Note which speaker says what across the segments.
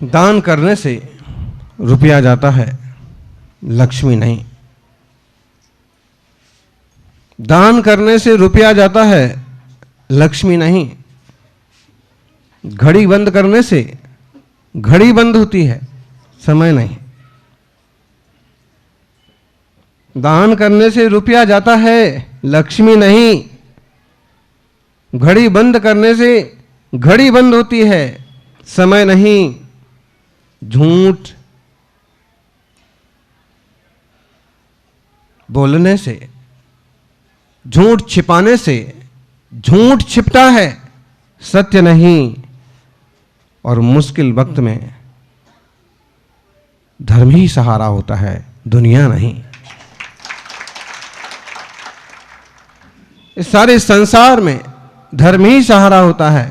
Speaker 1: दान करने से रुपया जाता है, लक्ष्मी नहीं। दान करने से रुपया जाता है, लक्ष्मी नहीं। घड़ी बंद करने से घड़ी बंद होती है, समय नहीं। दान करने से रुपया जाता है, लक्ष्मी नहीं। घड़ी बंद करने से घड़ी बंद होती है, समय नहीं। झूठ बोलने से, झूठ छिपाने से झूठ छिपता है, सत्य नहीं। और मुश्किल वक्त में धर्म ही सहारा होता है, दुनिया नहीं। इस सारे संसार में धर्म ही सहारा होता है,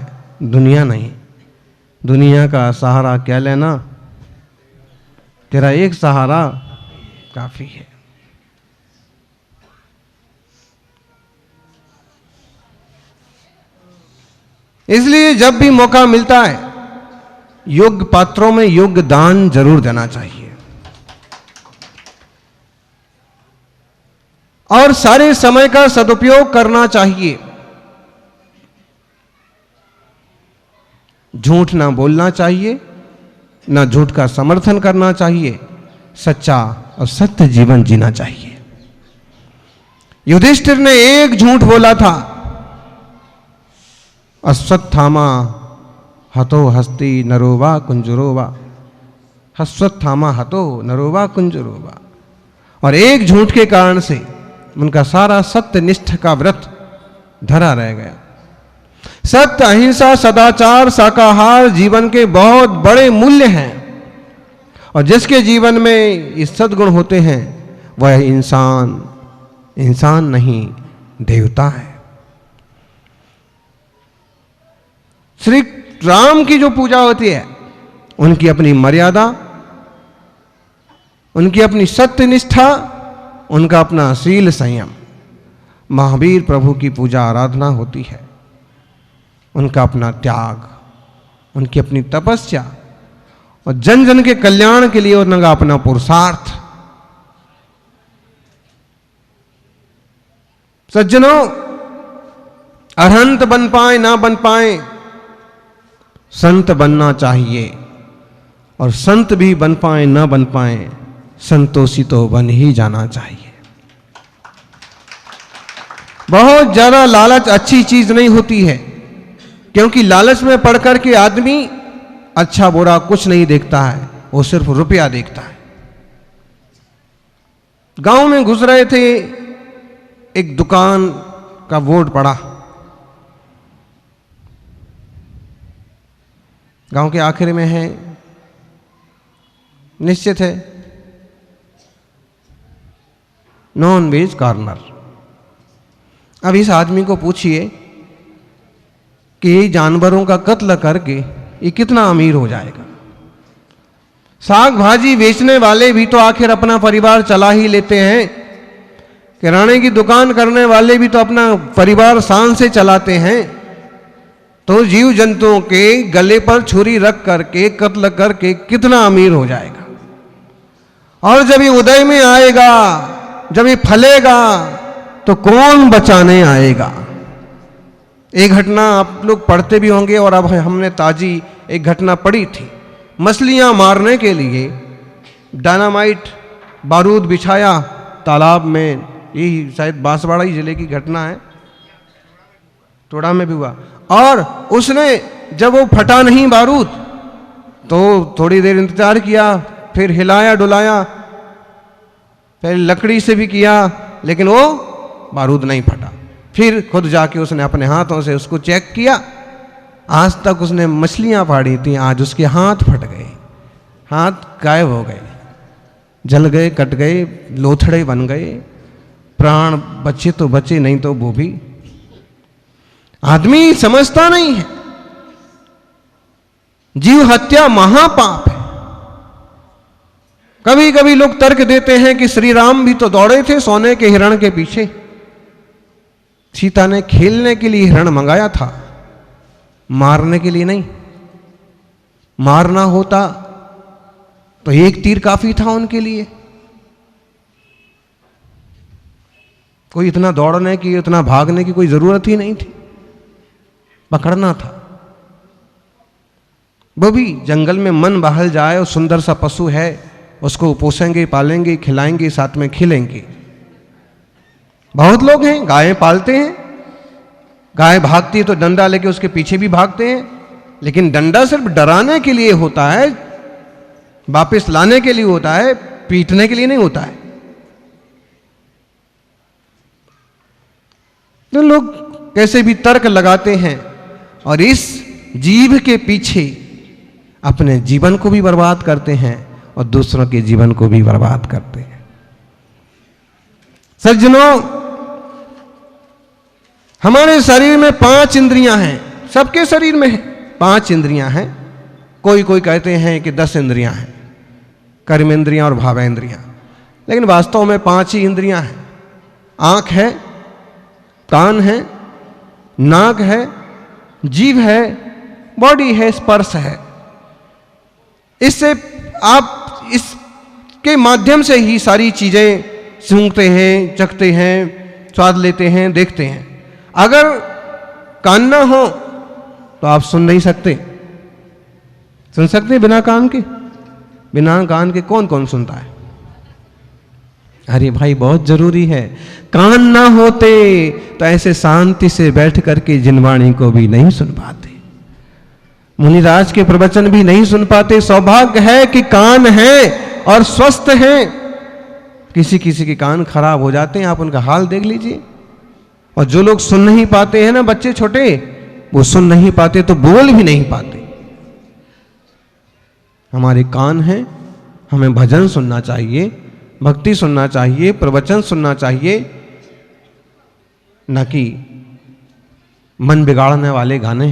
Speaker 1: दुनिया नहीं। दुनिया का सहारा क्या लेना, तेरा एक सहारा काफी है। इसलिए जब भी मौका मिलता है, योग्य पात्रों में योग्य दान जरूर देना चाहिए। और सारे समय का सदुपयोग करना चाहिए। झूठ ना बोलना चाहिए, ना झूठ का समर्थन करना चाहिए। सच्चा और सत्य जीवन जीना चाहिए। युधिष्ठिर ने एक झूठ बोला था, अश्वत्थामा हतो हस्ति नरोवा कुंजरोवा। अश्वत्थामा हतो नरोवा कुंजरोवा। और एक झूठ के कारण से उनका सारा सत्यनिष्ठ का व्रत धरा रह गया। सत्य, अहिंसा, सदाचार, शाकाहार जीवन के बहुत बड़े मूल्य हैं। और जिसके जीवन में ये सद्गुण होते हैं, वह इंसान नहीं, देवता है। श्री राम की जो पूजा होती है, उनकी अपनी मर्यादा, उनकी अपनी सत्यनिष्ठा, उनका अपना शील संयम। महावीर प्रभु की पूजा आराधना होती है, उनका अपना त्याग, उनकी अपनी तपस्या और जन जन के कल्याण के लिए उनका अपना पुरुषार्थ। सज्जनों, अरहंत बन पाए ना बन पाए, संत बनना चाहिए। और संत भी बन पाए ना बन पाए, संतोषी तो बन ही जाना चाहिए। बहुत ज्यादा लालच अच्छी चीज नहीं होती है, क्योंकि लालच में पड़ करके आदमी अच्छा बुरा कुछ नहीं देखता है, वो सिर्फ रुपया देखता है। गांव में घुस रहे थे, एक दुकान का बोर्ड पड़ा। गांव के आखिर में है, निश्चित है, नॉन वेज कॉर्नर। अब इस आदमी को पूछिए कि जानवरों का कत्ल करके ये कितना अमीर हो जाएगा। साग भाजी बेचने वाले भी तो आखिर अपना परिवार चला ही लेते हैं। किराने की दुकान करने वाले भी तो अपना परिवार शान से चलाते हैं। तो जीव जंतुओं के गले पर छुरी रख करके कत्ल करके कितना अमीर हो जाएगा। और जब ये उदय में आएगा, जब ये फलेगा, तो कौन बचाने आएगा। एक घटना आप लोग पढ़ते भी होंगे, और अब हमने ताजी एक घटना पढ़ी थी। मछलियां मारने के लिए डायनामाइट बारूद बिछाया तालाब में। यही शायद बांसवाड़ा जिले की घटना है, टोड़ा में भी हुआ। और उसने जब वो फटा नहीं बारूद, तो थोड़ी देर इंतजार किया, फिर हिलाया डुलाया, फिर लकड़ी से भी किया, लेकिन वो बारूद नहीं फटा। फिर खुद जाके उसने अपने हाथों से उसको चेक किया। आज तक उसने मछलियां फाड़ी थी, आज उसके हाथ फट गए, हाथ गायब हो गए, जल गए, कट गए, लोथड़े बन गए। प्राण बचे तो बचे, नहीं तो वो भी। आदमी समझता नहीं है, जीव हत्या महापाप है। कभी कभी लोग तर्क देते हैं कि श्री राम भी तो दौड़े थे सोने के हिरण के पीछे, सीता ने खेलने के लिए हिरण मंगाया था, मारने के लिए नहीं। मारना होता तो एक तीर काफी था उनके लिए। कोई इतना दौड़ने की, इतना भागने की कोई जरूरत ही नहीं थी, पकड़ना था। वो भी जंगल में मन बहल जाए और सुंदर सा पशु है, उसको पोसेंगे, पालेंगे, खिलाएंगे, साथ में खिलेंगे। बहुत लोग हैं गायें पालते हैं, गाय भागती है तो डंडा लेके उसके पीछे भी भागते हैं, लेकिन डंडा सिर्फ डराने के लिए होता है, वापस लाने के लिए होता है, पीटने के लिए नहीं होता है। तो लोग कैसे भी तर्क लगाते हैं और इस जीभ के पीछे अपने जीवन को भी बर्बाद करते हैं और दूसरों के जीवन को भी बर्बाद करते हैं। सज्जनों, हमारे शरीर में 5 इंद्रियां हैं, सबके शरीर में है 5 इंद्रियां हैं। कोई कोई कहते हैं कि 10 इंद्रियां हैं, कर्मेंद्रियां और भावेंद्रियां, लेकिन वास्तव में 5 ही इंद्रियां हैं। आंख है, कान है, नाक है, जीभ है, बॉडी है, स्पर्श है। इससे आप इसके माध्यम से ही सारी चीजें सूंघते हैं, चखते हैं, स्वाद लेते हैं, देखते हैं। अगर कान ना हो तो आप सुन नहीं सकते। सुन सकते बिना कान के? बिना कान के कौन कौन सुनता है? अरे भाई, बहुत जरूरी है। कान ना होते तो ऐसे शांति से बैठ करके जिनवाणी को भी नहीं सुन पाते, मुनिराज के प्रवचन भी नहीं सुन पाते। सौभाग्य है कि कान है और स्वस्थ हैं। किसी किसी के कान खराब हो जाते हैं, आप उनका हाल देख लीजिए। और जो लोग सुन नहीं पाते हैं ना, बच्चे छोटे, वो सुन नहीं पाते तो बोल भी नहीं पाते। हमारे कान हैं, हमें भजन सुनना चाहिए, भक्ति सुनना चाहिए, प्रवचन सुनना चाहिए, न कि मन बिगाड़ने वाले गाने।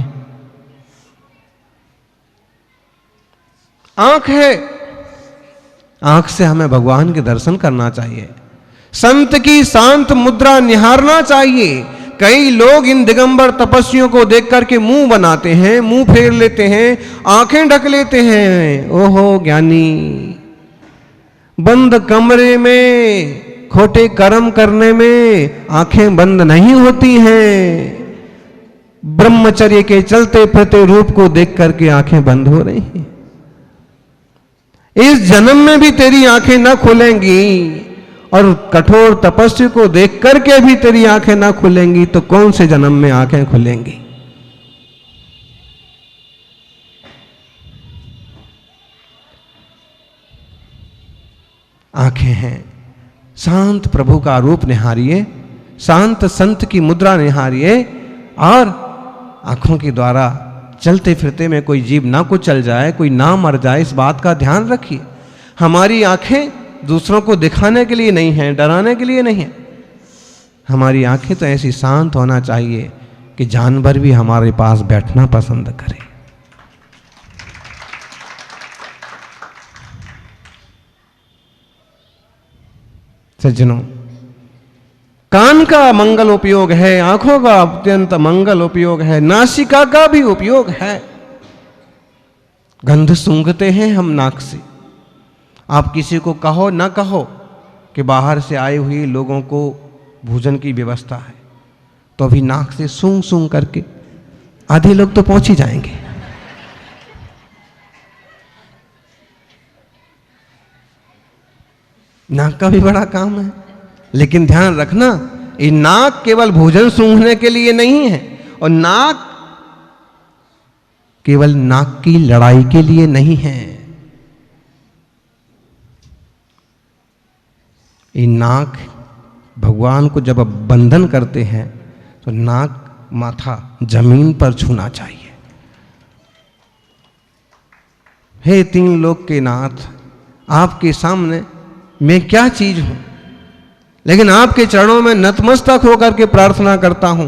Speaker 1: आंख है, आंख से हमें भगवान के दर्शन करना चाहिए, संत की शांत मुद्रा निहारना चाहिए। कई लोग इन दिगंबर तपस्वियों को देख करके मुंह बनाते हैं, मुंह फेर लेते हैं, आंखें ढक लेते हैं। ओहो ज्ञानी, बंद कमरे में खोटे कर्म करने में आंखें बंद नहीं होती हैं। ब्रह्मचर्य के चलते फिरते रूप को देख करके आंखें बंद हो रही हैं। इस जन्म में भी तेरी आंखें न खुलेंगी और कठोर तपस्या को देख करके भी तेरी आंखें ना खुलेंगी तो कौन से जन्म में आंखें खुलेंगी? आंखें हैं, शांत प्रभु का रूप निहारिए, शांत संत की मुद्रा निहारिए और आंखों के द्वारा चलते फिरते में कोई जीव ना कुचल जाए, कोई ना मर जाए, इस बात का ध्यान रखिए। हमारी आंखें दूसरों को दिखाने के लिए नहीं है, डराने के लिए नहीं है। हमारी आंखें तो ऐसी शांत होना चाहिए कि जानवर भी हमारे पास बैठना पसंद करे। सज्जनों, कान का मंगल उपयोग है, आंखों का अत्यंत मंगल उपयोग है, नासिका का भी उपयोग है। गंध सूंघते हैं हम नाक से। आप किसी को कहो ना कहो कि बाहर से आए हुए लोगों को भोजन की व्यवस्था है, तो अभी नाक से सूंघ सूंघ करके आधे लोग तो पहुंच ही जाएंगे। नाक का भी बड़ा काम है, लेकिन ध्यान रखना, ये नाक केवल भोजन सूंघने के लिए नहीं है और नाक केवल नाक की लड़ाई के लिए नहीं है। ये नाक भगवान को जब बंधन करते हैं तो नाक माथा जमीन पर छूना चाहिए। हे 3 लोक के नाथ, आपके सामने मैं क्या चीज हूं, लेकिन आपके चरणों में नतमस्तक होकर के प्रार्थना करता हूं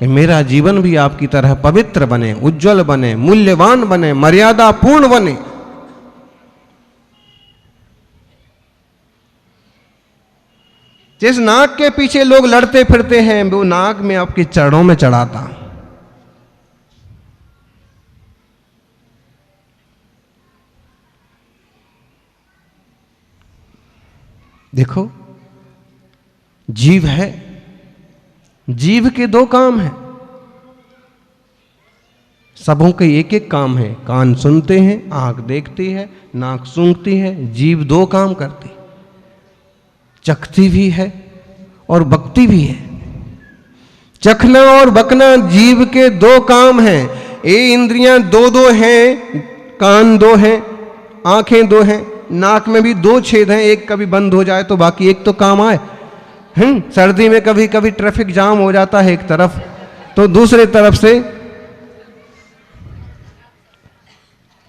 Speaker 1: कि मेरा जीवन भी आपकी तरह पवित्र बने, उज्जवल बने, मूल्यवान बने, मर्यादा पूर्ण बने। जिस नाग के पीछे लोग लड़ते फिरते हैं, वो नाग मैं आपके चरणों में चढ़ाता हूं। देखो, जीव है, जीव के दो काम हैं, सबों के एक एक काम है। कान सुनते हैं, आंख देखती है, नाक सूंघती है, जीव दो काम करती, चखती भी है और बकती भी है। चखना और बकना जीव के दो काम हैं। ये इंद्रियां दो दो हैं, कान दो हैं, आंखें दो हैं, नाक में भी दो छेद हैं, एक कभी बंद हो जाए तो बाकी एक तो काम आए। सर्दी में कभी कभी ट्रैफिक जाम हो जाता है एक तरफ, तो दूसरे तरफ से,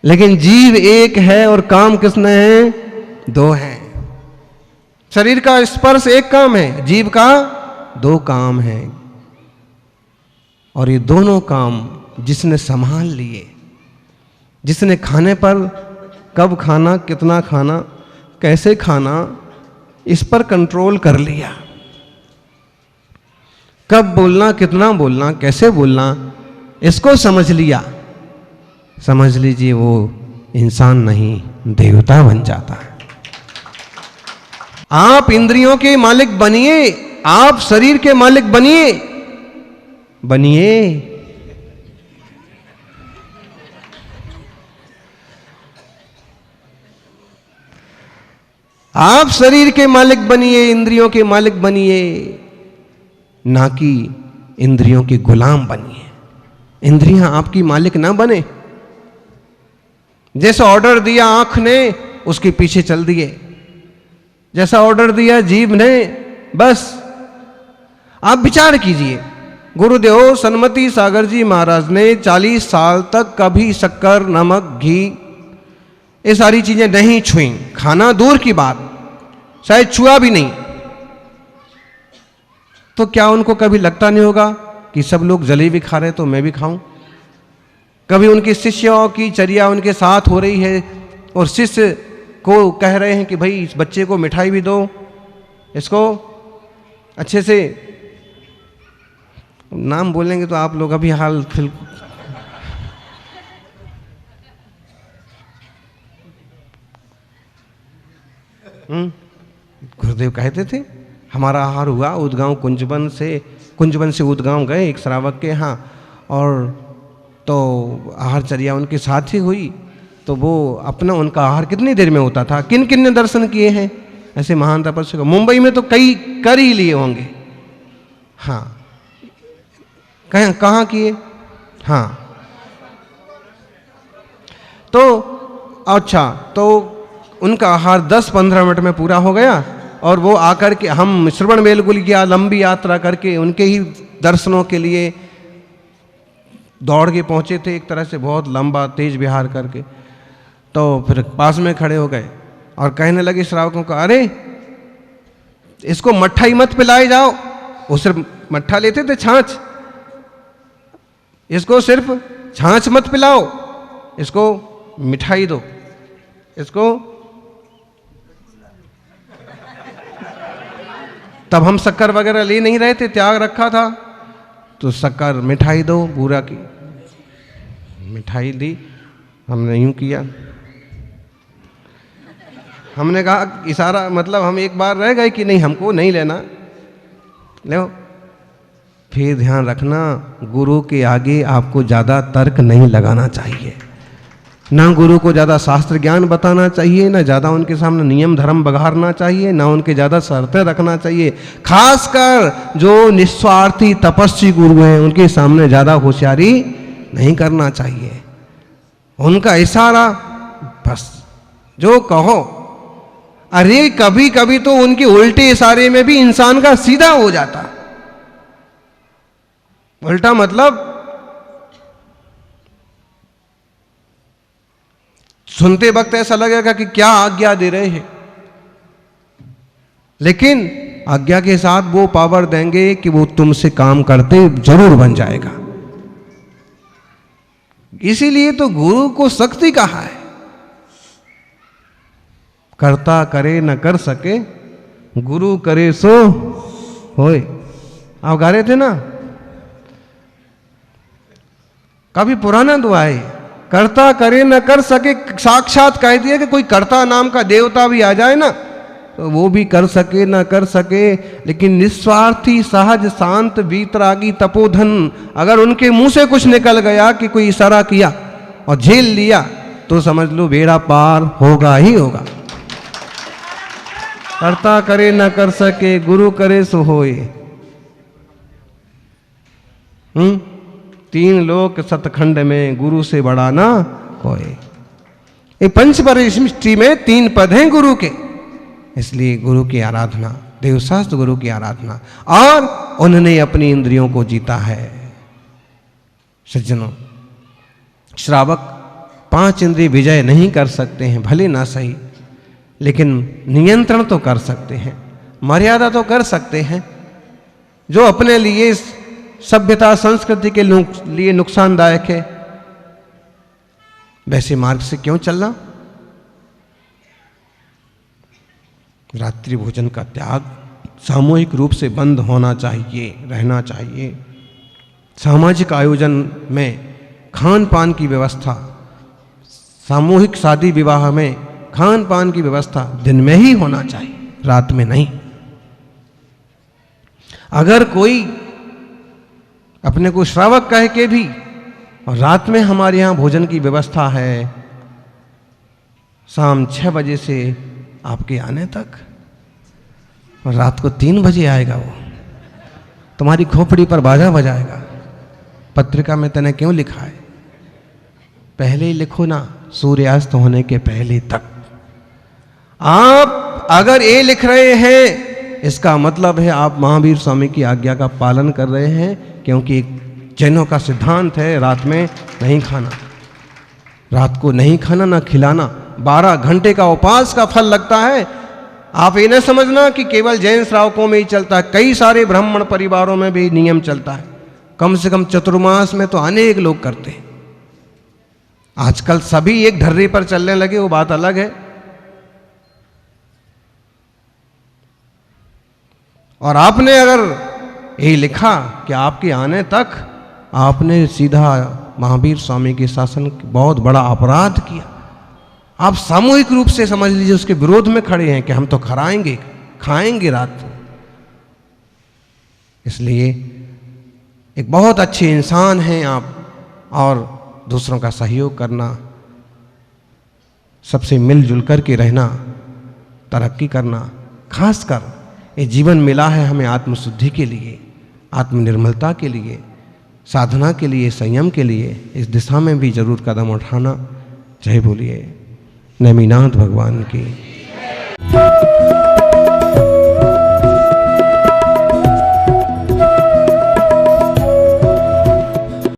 Speaker 1: लेकिन जीव एक है और काम किसने है? दो हैं। शरीर का स्पर्श एक काम है, जीव का दो काम है। और ये दोनों काम जिसने संभाल लिए, जिसने खाने पर कब खाना, कितना खाना, कैसे खाना, इस पर कंट्रोल कर लिया, कब बोलना, कितना बोलना, कैसे बोलना, इसको समझ लिया, समझ लीजिए वो इंसान नहीं, देवता बन जाता है। आप इंद्रियों के मालिक बनिए, आप शरीर के मालिक बनिए, बनिए। आप शरीर के मालिक बनिए, इंद्रियों के मालिक बनिए, ना कि इंद्रियों के गुलाम बनिए। इंद्रियां आपकी मालिक ना बने। जैसा ऑर्डर दिया आंख ने, उसके पीछे चल दिए। जैसा ऑर्डर दिया जीभ ने, बस। आप विचार कीजिए, गुरुदेव सन्मति सागर जी महाराज ने 40 साल तक कभी शक्कर, नमक, घी, ये सारी चीजें नहीं छुई। खाना दूर की बात, शायद छुआ भी नहीं। तो क्या उनको कभी लगता नहीं होगा कि सब लोग जलेबी खा रहे तो मैं भी खाऊं? कभी उनके शिष्यों की चर्या उनके साथ हो रही है और शिष्य को कह रहे हैं कि भाई इस बच्चे को मिठाई भी दो, इसको अच्छे से, नाम बोलेंगे तो आप लोग अभी हाल फिल, गुरुदेव कहते थे हमारा आहार हुआ उदगांव कुंजबन से उदगांव गए एक श्रावक के यहाँ, और तो आहारचर्या उनके साथ ही हुई। तो वो अपना उनका आहार कितनी देर में होता था, किन किन ने दर्शन किए हैं ऐसे महान तपस्वी को? मुंबई में तो कई कर ही लिए होंगे। हाँ, कहाँ किए? हाँ, तो अच्छा, तो उनका आहार 10-15 मिनट में पूरा हो गया और वो आकर के, हम श्रवण बेलगुल की लंबी यात्रा करके उनके ही दर्शनों के लिए दौड़ के पहुंचे थे, एक तरह से बहुत लंबा तेज विहार करके। तो फिर पास में खड़े हो गए और कहने लगे श्रावकों को, अरे इसको मट्ठा ही मत पिलाए जाओ। वो सिर्फ मट्ठा लेते थे, छाछ, इसको सिर्फ छाछ मत पिलाओ, इसको मिठाई दो, इसको। तब हम शक्कर वगैरह ले नहीं रहे थे, त्याग रखा था, तो शक्कर मिठाई दो, बूरा की मिठाई दी। हमने यूं किया, हमने कहा इशारा, मतलब हम एक बार रह गए कि नहीं हमको नहीं लेना, लो। फिर ध्यान रखना, गुरु के आगे आपको ज़्यादा तर्क नहीं लगाना चाहिए, ना गुरु को ज़्यादा शास्त्र ज्ञान बताना चाहिए, ना ज़्यादा उनके सामने नियम धर्म बघारना चाहिए, ना उनके ज़्यादा शर्तें रखना चाहिए। खासकर जो निस्वार्थी तपस्वी गुरु हैं उनके सामने ज़्यादा होशियारी नहीं करना चाहिए। उनका इशारा बस, जो कहो। अरे कभी कभी तो उनके उल्टे इशारे में भी इंसान का सीधा हो जाता। उल्टा मतलब सुनते वक्त ऐसा लगेगा कि क्या आज्ञा दे रहे हैं, लेकिन आज्ञा के साथ वो पावर देंगे कि वो तुमसे काम करते जरूर बन जाएगा। इसीलिए तो गुरु को शक्ति कहा है। करता करे न कर सके गुरु करे सो होए। आप गा रहे थे ना, काफी पुराना दुआ है। कर्ता करे न कर सके, साक्षात कह दिया कि कोई कर्ता नाम का देवता भी आ जाए ना तो वो भी कर सके ना कर सके, लेकिन निस्वार्थी सहज शांत वीतरागी तपोधन अगर उनके मुंह से कुछ निकल गया कि कोई इशारा किया और झेल लिया तो समझ लो बेड़ा पार होगा ही होगा। कर्ता करे न कर सके, गुरु करे सो होए। तीन लोक सतखंड में गुरु से बड़ा ना कोई। ये पंच परिसृष्टि में 3 पद हैं गुरु के, इसलिए गुरु की आराधना, देवशास्त्र गुरु की आराधना। और उन्होंने अपनी इंद्रियों को जीता है। सज्जनों, श्रावक 5 इंद्रिय विजय नहीं कर सकते हैं, भले ना सही, लेकिन नियंत्रण तो कर सकते हैं, मर्यादा तो कर सकते हैं। जो अपने लिए सभ्यता संस्कृति के लिए नुकसानदायक है, वैसे मार्ग से क्यों चलना। रात्रि भोजन का त्याग सामूहिक रूप से बंद होना चाहिए, रहना चाहिए। सामाजिक आयोजन में खान पान की व्यवस्था, सामूहिक शादी विवाह में खान पान की व्यवस्था दिन में ही होना चाहिए, रात में नहीं। अगर कोई अपने को श्रावक कह के भी और रात में हमारे यहाँ भोजन की व्यवस्था है, शाम 6 बजे से आपके आने तक, और रात को 3 बजे आएगा वो, तुम्हारी खोपड़ी पर बाजा बजाएगा। पत्रिका में तने क्यों लिखा है? पहले ही लिखो ना, सूर्यास्त होने के पहले तक। आप अगर ये लिख रहे हैं, इसका मतलब है आप महावीर स्वामी की आज्ञा का पालन कर रहे हैं, क्योंकि जैनों का सिद्धांत है रात में नहीं खाना, रात को नहीं खाना ना खिलाना। 12 घंटे का उपवास का फल लगता है। आप ये न समझना कि केवल जैन श्रावकों में ही चलता है, कई सारे ब्राह्मण परिवारों में भी नियम चलता है। कम से कम चतुर्मास में तो अनेक लोग करते हैं। आजकल सभी एक ढर्रे पर चलने लगे, वो बात अलग है। और आपने अगर ये लिखा कि आपके आने तक आपने सीधा महावीर स्वामी के शासन बहुत बड़ा अपराध किया। आप सामूहिक रूप से समझ लीजिए उसके विरोध में खड़े हैं कि हम तो खराएंगे, खाएंगे रात। इसलिए एक बहुत अच्छे इंसान हैं आप, और दूसरों का सहयोग करना, सबसे मिलजुल कर के रहना, तरक्की करना, खासकर ये जीवन मिला है हमें आत्मशुद्धि के लिए, आत्मनिर्मलता के लिए, साधना के लिए, संयम के लिए। इस दिशा में भी जरूर कदम उठाना। जय बोलिए नेमिनाथ भगवान की।